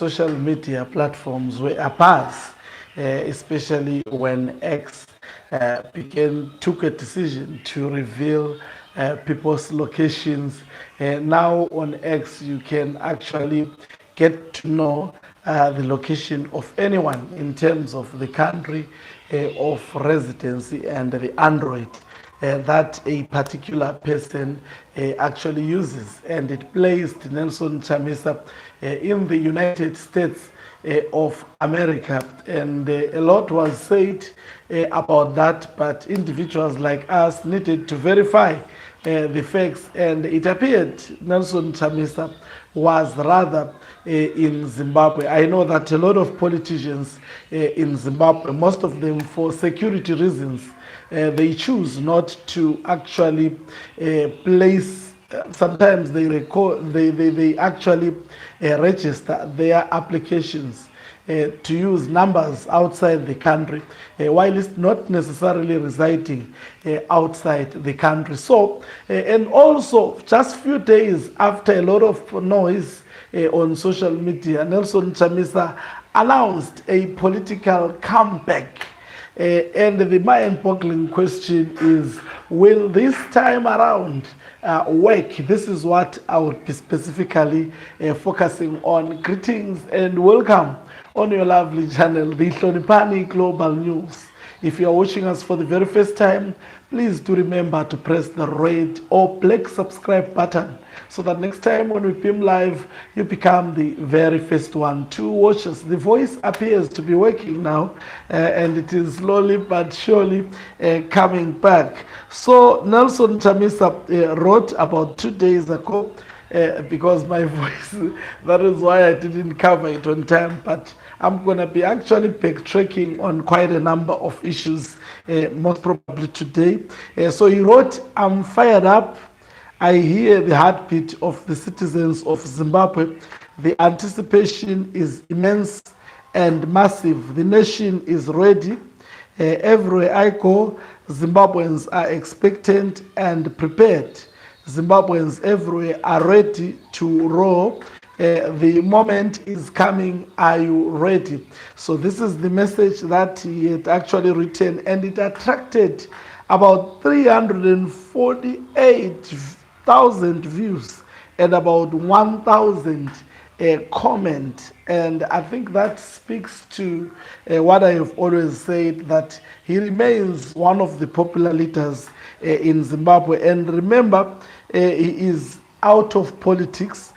social media platforms were apace, especially when X took a decision to reveal people's locations. Now on X, you can actually get to know the location of anyone in terms of the country of residency and the Android that a particular person actually uses. And it placed Nelson Chamisa in the United States of America. And a lot was said about that, but individuals like us needed to verify the facts. And it appeared Nelson Chamisa was rather in Zimbabwe. I know that a lot of politicians in Zimbabwe, most of them for security reasons, they choose not to actually place. Sometimes they actually register their applications to use numbers outside the country, while it's not necessarily residing outside the country. So, and also just few days after a lot of noise on social media, Nelson Chamisa announced a political comeback. And the mind-boggling question is, will this time around work? This is what I would be specifically focusing on. Greetings and welcome on your lovely channel, the Hlonipani Global News. If you are watching us for the very first time, please do remember to press the red or black subscribe button so that next time when we beam live, you become the very first one to watch us. The voice appears to be working now, and it is slowly but surely coming back. So Nelson Chamisa wrote about 2 days ago, because my voice, that is why I didn't cover it on time, but I'm going to be actually backtracking on quite a number of issues, most probably today. So he wrote, I'm fired up. I hear the heartbeat of the citizens of Zimbabwe. The anticipation is immense and massive. The nation is ready. Everywhere I go, Zimbabweans are expectant and prepared. Zimbabweans everywhere are ready to roar. The moment is coming. Are you ready? So this is the message that he had actually written, and it attracted about 348,000 views and about 1,000 comment. And I think that speaks to what I have always said, that he remains one of the popular leaders in Zimbabwe. And remember, he is out of politics,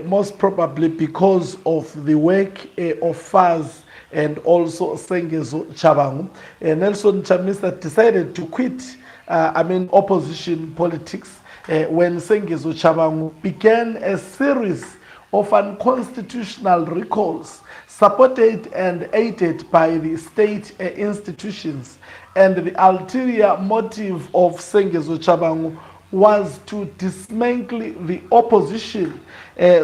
most probably because of the work of FAZ and also Sengezo Chabangu. Nelson Chamisa decided to quit opposition politics when Sengezo Chabangu began a series of unconstitutional recalls supported and aided by the state institutions. And the ulterior motive of Sengezo Chabangu was to dismantle the opposition,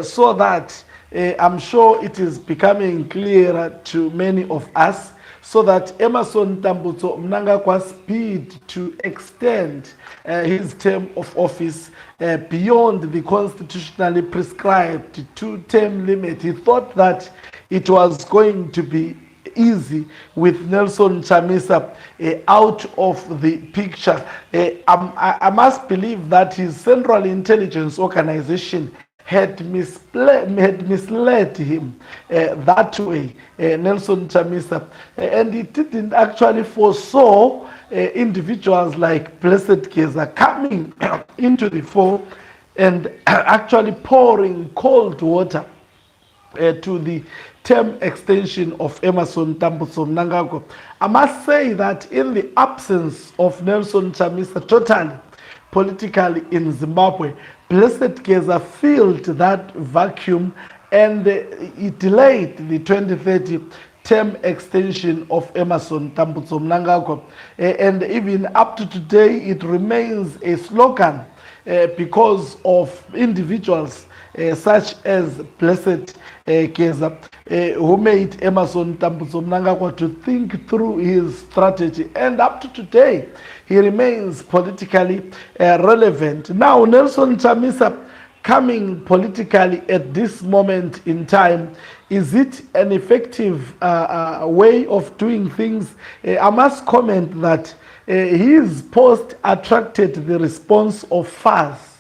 so that I'm sure it is becoming clearer to many of us, so that Emerson Tambutso Mnangagwa's bid to extend his term of office beyond the constitutionally prescribed 2-term limit. He thought that it was going to be easy with Nelson Chamisa out of the picture. I must believe that his Central Intelligence Organization had misled him that way, Nelson Chamisa, and he didn't actually foresaw individuals like Blessed Geza coming into the fore and actually pouring cold water to the term extension of Emerson Tambutso Mnangagwa. I must say that in the absence of Nelson Chamisa totally politically in Zimbabwe, Blessed Geza filled that vacuum, and he delayed the 2030 term extension of Emerson Tambutso Mnangagwa. And even up to today, it remains a slogan because of individuals such as Blessed Geza, who made Emerson Tambutso Mnangagwa to think through his strategy. And up to today, he remains politically relevant. Now, Nelson Chamisa coming politically at this moment in time, is it an effective way of doing things? I must comment that his post attracted the response of FAS,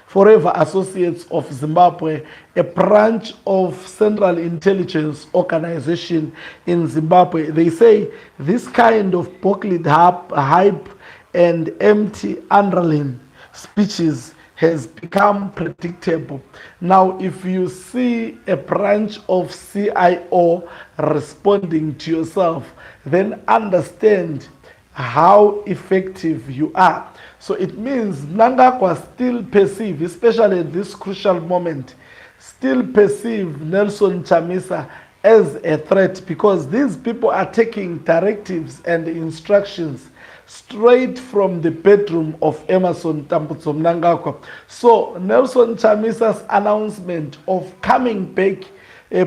Forever Associates of Zimbabwe, a branch of Central Intelligence Organization in Zimbabwe. They say this kind of booklet hype and empty underline speeches has become predictable. Now, if you see a branch of CIO responding to yourself, then understand how effective you are. So it means Mnangagwa still perceive, especially at this crucial moment, still perceive Nelson Chamisa as a threat, because these people are taking directives and instructions straight from the bedroom of Emerson Tambutso Mnangagwa. So Nelson Chamisa's announcement of coming back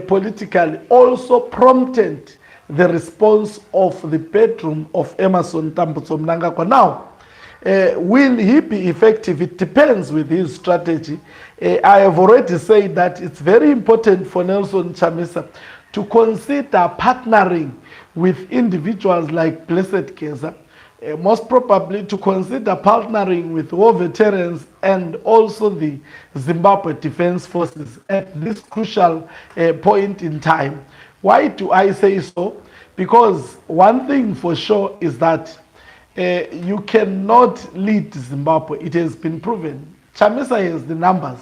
politically also prompted the response of the bedroom of Emerson Tambutso Mnangagwa. Now, will he be effective? It depends with his strategy. I have already said that it's very important for Nelson Chamisa to consider partnering with individuals like Blessed Keza, most probably to consider partnering with war veterans and also the Zimbabwe Defense Forces at this crucial point in time. Why do I say so? Because one thing for sure is that you cannot lead Zimbabwe. It has been proven. Chamisa has the numbers.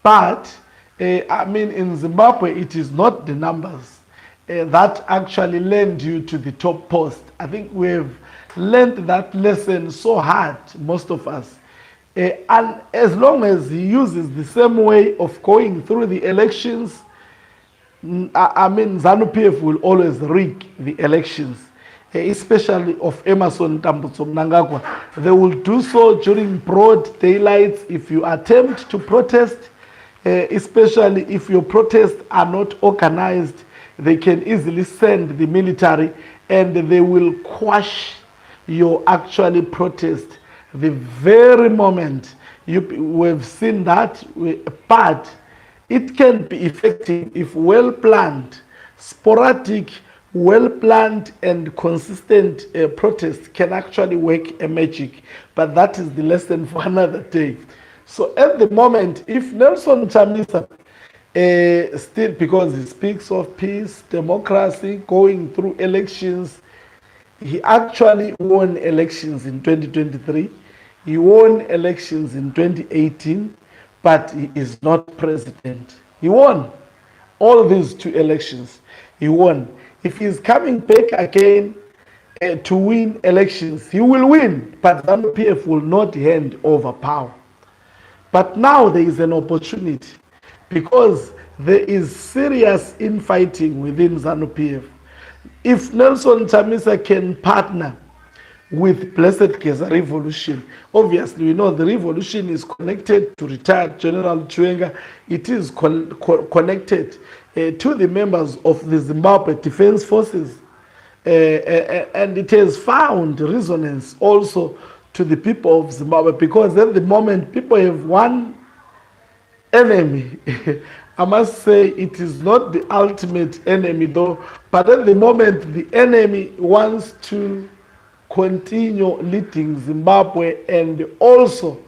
But, in Zimbabwe, it is not the numbers that actually lend you to the top post. I think we've learned that lesson so hard, most of us. And as long as he uses the same way of going through the elections, ZANU-PF will always rig the elections, especially of Emerson Tambutso Mnangagwa. They will do so during broad daylight. If you attempt to protest, especially if your protests are not organized, they can easily send the military and they will quash your actually protest the very moment. We've seen that, but it can be effective if well planned, sporadic, well planned and consistent protest can actually work a magic. But that is the lesson for another day. So at the moment, if Nelson Chamisa still, because he speaks of peace, democracy, going through elections, he actually won elections in 2023. He won elections in 2018, but he is not president. He won all these two elections. He won. If he is coming back again to win elections, he will win, but ZANU-PF will not hand over power. But now there is an opportunity because there is serious infighting within ZANU-PF. If Nelson Chamisa can partner with Blessed Keza Revolution, obviously we know the revolution is connected to retired General Chwenga. It is connected to the members of the Zimbabwe Defense Forces, and it has found resonance also to the people of Zimbabwe, because at the moment people have one enemy. I must say it is not the ultimate enemy though, but at the moment the enemy wants to continue leading Zimbabwe and also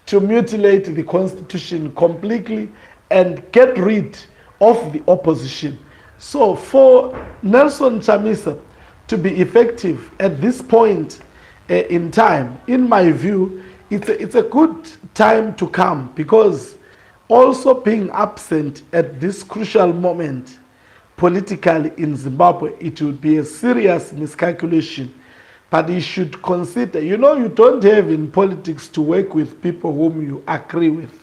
to mutilate the constitution completely and get rid of the opposition. So for Nelson Chamisa to be effective at this point in time, in my view, it's a good time to come, because also being absent at this crucial moment politically in Zimbabwe, it would be a serious miscalculation. But you should consider, you don't have in politics to work with people whom you agree with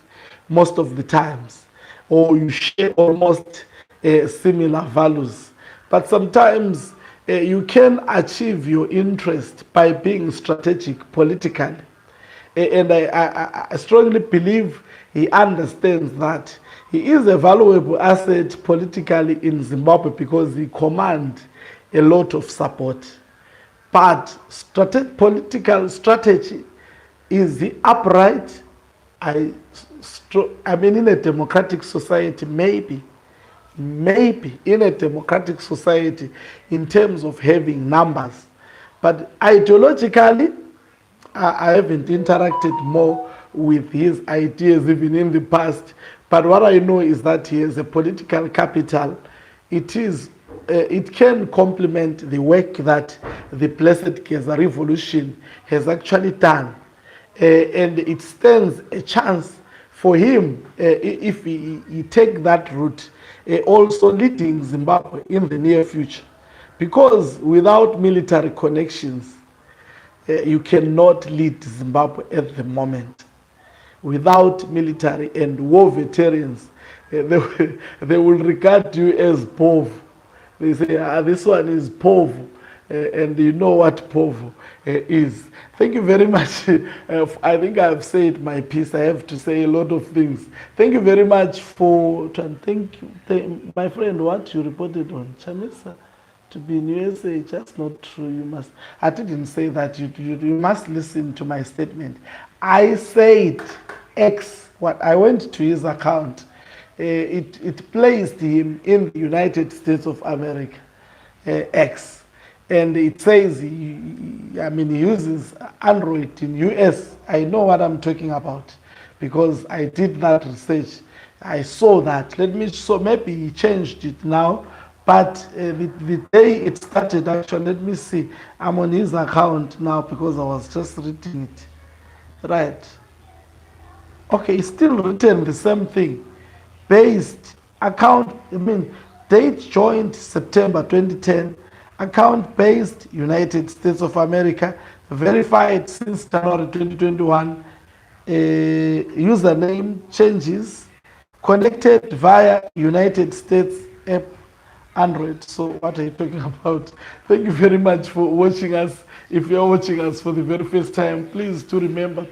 most of the times, or you share almost similar values. But sometimes you can achieve your interest by being strategic politically. And I strongly believe he understands that he is a valuable asset politically in Zimbabwe because he commands a lot of support. But political strategy is the upright. I I mean, in a democratic society, maybe in a democratic society, in terms of having numbers, but ideologically, I haven't interacted more with his ideas even in the past. But what I know is that he has a political capital. It can complement the work that the Blessed Gaza Revolution has actually done. And it stands a chance for him, if he take that route, also leading Zimbabwe in the near future. Because without military connections, you cannot lead Zimbabwe at the moment. Without military and war veterans, they will regard you as povo. They say, this one is povo, and you know what povo is. Thank you very much. I think I've said my piece. I have to say a lot of things. Thank you very much for, thank you, my friend, what you reported on Chamisa to be in USA, just not true. You must. I didn't say that. You must listen to my statement. I said X. What I went to his account. It placed him in the United States of America. X, and it says I mean, he uses Android in US. I know what I'm talking about because I did that research. I saw that. So maybe he changed it now. But the day it started, actually, let me see. I'm on his account now because I was just reading it. Right. Okay, it's still written the same thing. Based account, I mean, date joined September 2010. Account based United States of America. Verified since January 2021. Username changes. Connected via United States app Android. So what are you talking about? Thank you very much for watching us. If you're watching us for the very first time, please do remember